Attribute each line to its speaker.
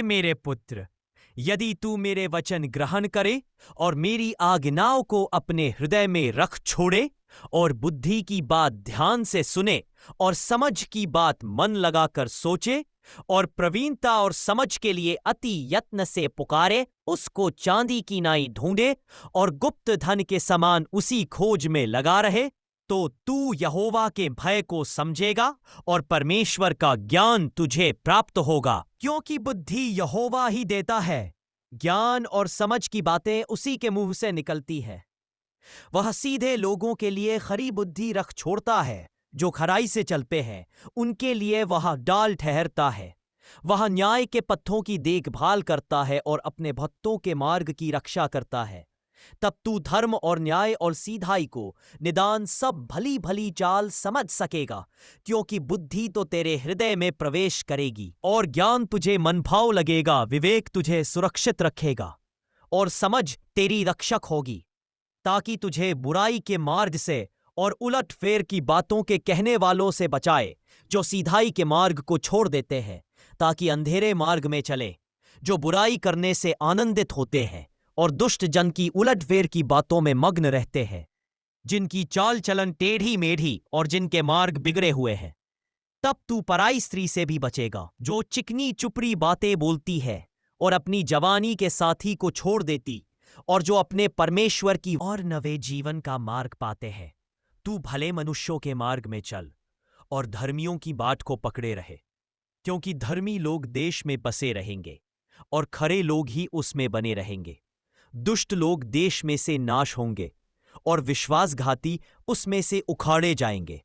Speaker 1: हे मेरे पुत्र, यदि तू मेरे वचन ग्रहण करे और मेरी आज्ञाओं को अपने हृदय में रख छोड़े और बुद्धि की बात ध्यान से सुने और समझ की बात मन लगाकर सोचे और प्रवीणता और समझ के लिए अति यत्न से पुकारे, उसको चांदी की नाई ढूंढे और गुप्त धन के समान उसी खोज में लगा रहे, तो तू यहोवा के भय को समझेगा और परमेश्वर का ज्ञान तुझे प्राप्त होगा। क्योंकि बुद्धि यहोवा ही देता है, ज्ञान और समझ की बातें उसी के मुंह से निकलती है। वह सीधे लोगों के लिए खरी बुद्धि रख छोड़ता है, जो खराई से चलते हैं उनके लिए वह डाल ठहरता है। वह न्याय के पथों की देखभाल करता है और अपने भक्तों के मार्ग की रक्षा करता है। तब तू धर्म और न्याय और सीधाई को निदान सब भली भली चाल समझ सकेगा, क्योंकि बुद्धि तो तेरे हृदय में प्रवेश करेगी और ज्ञान तुझे मनभाव लगेगा। विवेक तुझे सुरक्षित रखेगा और समझ तेरी रक्षक होगी, ताकि तुझे बुराई के मार्ग से और उलट फेर की बातों के कहने वालों से बचाए, जो सीधाई के मार्ग को छोड़ देते हैं, ताकि अंधेरे मार्ग में चले, जो बुराई करने से आनंदित होते हैं और दुष्ट जन की उलट फेर की बातों में मग्न रहते हैं, जिनकी चाल चलन टेढ़ी मेढ़ी और जिनके मार्ग बिगड़े हुए हैं। तब तू पराई स्त्री से भी बचेगा, जो चिकनी चुपड़ी बातें बोलती है और अपनी जवानी के साथी को छोड़ देती, और जो अपने परमेश्वर की और नवे जीवन का मार्ग पाते हैं। तू भले मनुष्यों के मार्ग में चल और धर्मियों की बाट को पकड़े रहे, क्योंकि धर्मी लोग देश में बसे रहेंगे और खरे लोग ही उसमें बने रहेंगे। दुष्ट लोग देश में से नाश होंगे और विश्वासघाती उसमें से उखाड़े जाएंगे।